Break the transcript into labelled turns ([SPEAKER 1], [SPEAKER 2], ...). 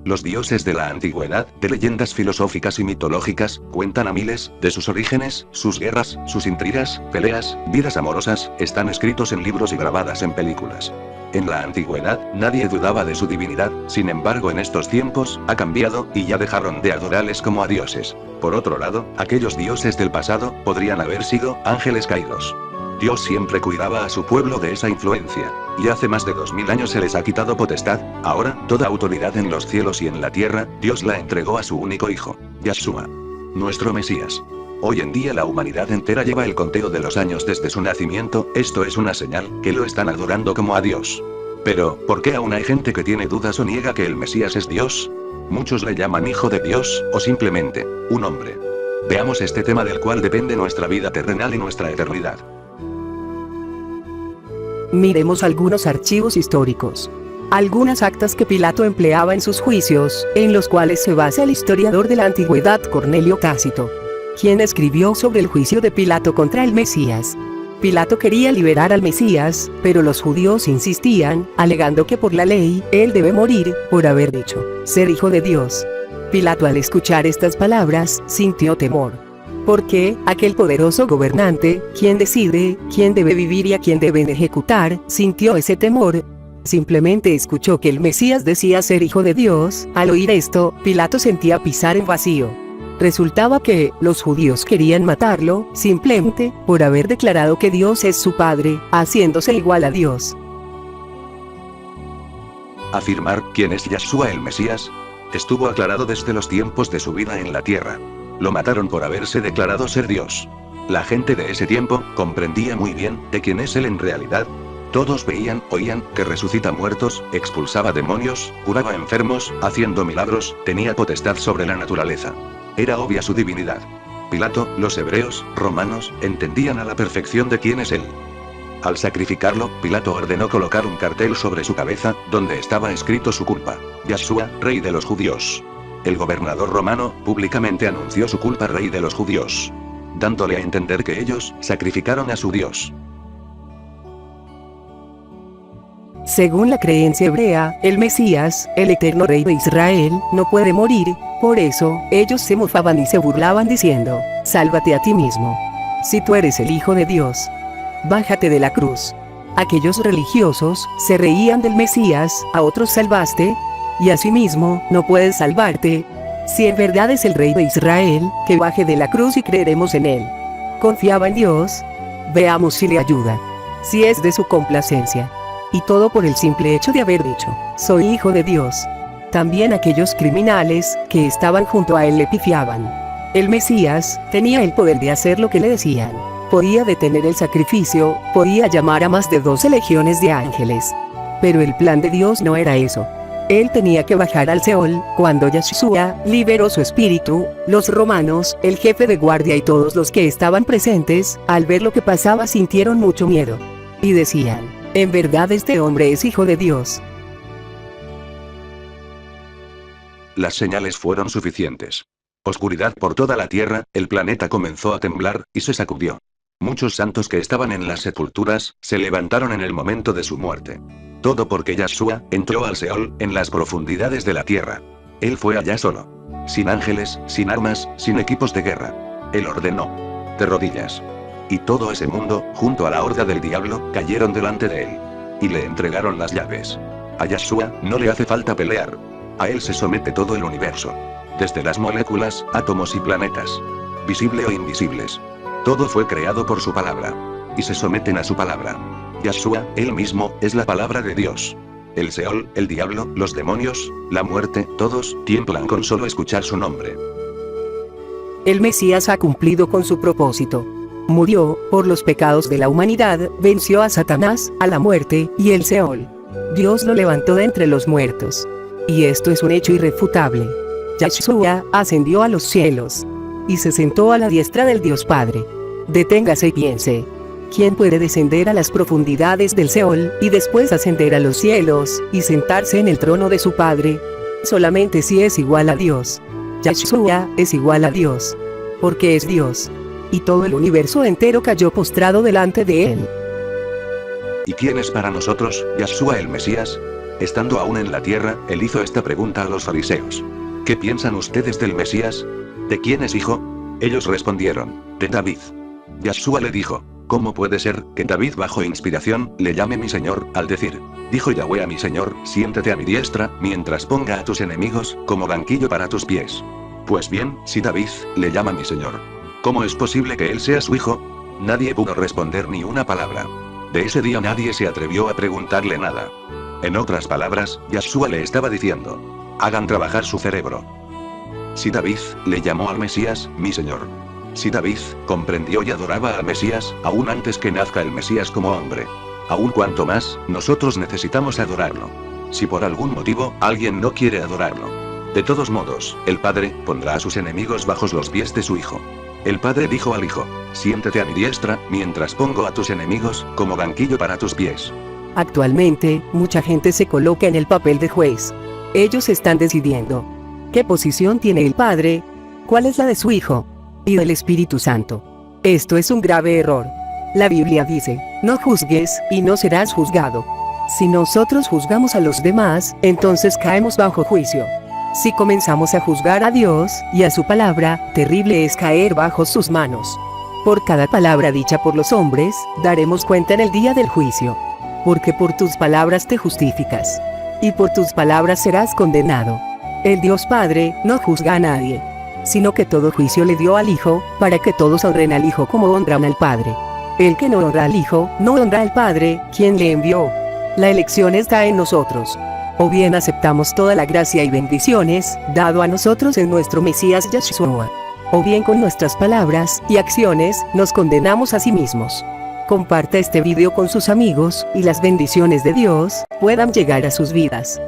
[SPEAKER 1] Los dioses de la antigüedad, de leyendas filosóficas y mitológicas, cuentan a miles, de sus orígenes, sus guerras, sus intrigas, peleas, vidas amorosas, están escritos en libros y grabadas en películas. En la antigüedad, nadie dudaba de su divinidad, sin embargo en estos tiempos, ha cambiado, y ya dejaron de adorarles como a dioses. Por otro lado, aquellos dioses del pasado, podrían haber sido ángeles caídos. Dios siempre cuidaba a su pueblo de esa influencia. Y hace más de 2000 años se les ha quitado potestad, ahora, toda autoridad en los cielos y en la tierra, Dios la entregó a su único hijo, Yahshua. Nuestro Mesías. Hoy en día la humanidad entera lleva el conteo de los años desde su nacimiento, esto es una señal, que lo están adorando como a Dios. Pero, ¿por qué aún hay gente que tiene dudas o niega que el Mesías es Dios? Muchos le llaman hijo de Dios, o simplemente, un hombre. Veamos este tema del cual depende nuestra vida terrenal y nuestra eternidad.
[SPEAKER 2] Miremos algunos archivos históricos. Algunas actas que Pilato empleaba en sus juicios, en los cuales se basa el historiador de la antigüedad Cornelio Tácito, quien escribió sobre el juicio de Pilato contra el Mesías. Pilato quería liberar al Mesías, pero los judíos insistían, alegando que por la ley, él debe morir, por haber dicho, ser hijo de Dios. Pilato al escuchar estas palabras, sintió temor. Porque, aquel poderoso gobernante, quien decide, quién debe vivir y a quién deben ejecutar, sintió ese temor. Simplemente escuchó que el Mesías decía ser hijo de Dios. Al oír esto, Pilato sentía pisar en vacío. Resultaba que, los judíos querían matarlo, simplemente, por haber declarado que Dios es su Padre, haciéndose igual a Dios.
[SPEAKER 1] Afirmar quién es Yahshua el Mesías estuvo aclarado desde los tiempos de su vida en la tierra. Lo mataron por haberse declarado ser Dios. La gente de ese tiempo comprendía muy bien de quién es él en realidad. Todos veían, oían, que resucita muertos, expulsaba demonios, curaba enfermos, haciendo milagros, tenía potestad sobre la naturaleza. Era obvia su divinidad. Pilato, los hebreos, romanos, entendían a la perfección de quién es él. Al sacrificarlo, Pilato ordenó colocar un cartel sobre su cabeza, donde estaba escrito su culpa: Yahshua, rey de los judíos. El gobernador romano, públicamente anunció su culpa: rey de los judíos, dándole a entender que ellos, sacrificaron a su Dios.
[SPEAKER 2] Según la creencia hebrea, el Mesías, el eterno rey de Israel, no puede morir, por eso, ellos se mofaban y se burlaban diciendo, sálvate a ti mismo. Si tú eres el Hijo de Dios, bájate de la cruz. Aquellos religiosos, se reían del Mesías, a otros salvaste, y asimismo, no puedes salvarte. Si en verdad es el rey de Israel, que baje de la cruz y creeremos en él. Confiaba en Dios. Veamos si le ayuda. Si es de su complacencia. Y todo por el simple hecho de haber dicho, soy hijo de Dios. También aquellos criminales, que estaban junto a él le pifiaban. El Mesías, tenía el poder de hacer lo que le decían. Podía detener el sacrificio, podía llamar a más de 12 legiones de ángeles. Pero el plan de Dios no era eso. Él tenía que bajar al Seol. Cuando Yahshua liberó su espíritu, los romanos, el jefe de guardia y todos los que estaban presentes, al ver lo que pasaba sintieron mucho miedo. Y decían, en verdad este hombre es hijo de Dios.
[SPEAKER 1] Las señales fueron suficientes. Oscuridad por toda la tierra, el planeta comenzó a temblar, y se sacudió. Muchos santos que estaban en las sepulturas, se levantaron en el momento de su muerte. Todo porque Yahshua entró al Seol, en las profundidades de la tierra. Él fue allá solo. Sin ángeles, sin armas, sin equipos de guerra. Él ordenó. De rodillas. Y todo ese mundo, junto a la horda del diablo, cayeron delante de él. Y le entregaron las llaves. A Yahshua, no le hace falta pelear. A él se somete todo el universo. Desde las moléculas, átomos y planetas. Visible o invisibles. Todo fue creado por su palabra. Y se someten a su palabra. Yahshua, él mismo, es la palabra de Dios. El Seol, el diablo, los demonios, la muerte, todos, tiemblan con solo escuchar su nombre.
[SPEAKER 2] El Mesías ha cumplido con su propósito. Murió, por los pecados de la humanidad, venció a Satanás, a la muerte, y el Seol. Dios lo levantó de entre los muertos. Y esto es un hecho irrefutable. Yahshua ascendió a los cielos. Y se sentó a la diestra del Dios Padre. Deténgase y piense. ¿Quién puede descender a las profundidades del Seol, y después ascender a los cielos, y sentarse en el trono de su Padre? Solamente si es igual a Dios. Yahshua es igual a Dios. Porque es Dios. Y todo el universo entero cayó postrado delante de él.
[SPEAKER 1] ¿Y quién es para nosotros, Yahshua el Mesías? Estando aún en la tierra, él hizo esta pregunta a los fariseos. ¿Qué piensan ustedes del Mesías? ¿De quién es hijo? Ellos respondieron, de David. Yahshua le dijo, ¿cómo puede ser que David bajo inspiración le llame mi Señor, al decir, dijo Yahweh a mi Señor, siéntate a mi diestra, mientras ponga a tus enemigos como banquillo para tus pies? Pues bien, si David le llama mi Señor, ¿cómo es posible que él sea su hijo? Nadie pudo responder ni una palabra. De ese día nadie se atrevió a preguntarle nada. En otras palabras, Yahshua le estaba diciendo, hagan trabajar su cerebro. Si David le llamó al Mesías, mi Señor. Si David comprendió y adoraba al Mesías, aún antes que nazca el Mesías como hombre. Aún cuanto más, nosotros necesitamos adorarlo. Si por algún motivo, alguien no quiere adorarlo. De todos modos, el Padre pondrá a sus enemigos bajo los pies de su Hijo. El Padre dijo al Hijo, siéntate a mi diestra, mientras pongo a tus enemigos como banquillo para tus pies.
[SPEAKER 2] Actualmente, mucha gente se coloca en el papel de juez. Ellos están decidiendo qué posición tiene el Padre, cuál es la de su Hijo y del Espíritu Santo. Esto es un grave error. La Biblia dice, no juzgues, y no serás juzgado. Si nosotros juzgamos a los demás, entonces caemos bajo juicio. Si comenzamos a juzgar a Dios y a su palabra, terrible es caer bajo sus manos. Por cada palabra dicha por los hombres, daremos cuenta en el día del juicio. Porque por tus palabras te justificas, y por tus palabras serás condenado. El Dios Padre no juzga a nadie, sino que todo juicio le dio al Hijo, para que todos honren al Hijo como honran al Padre. El que no honra al Hijo, no honra al Padre, quien le envió. La elección está en nosotros. O bien aceptamos toda la gracia y bendiciones, dado a nosotros en nuestro Mesías Yahshua. O bien con nuestras palabras y acciones, nos condenamos a sí mismos. Comparta este video con sus amigos, y las bendiciones de Dios puedan llegar a sus vidas.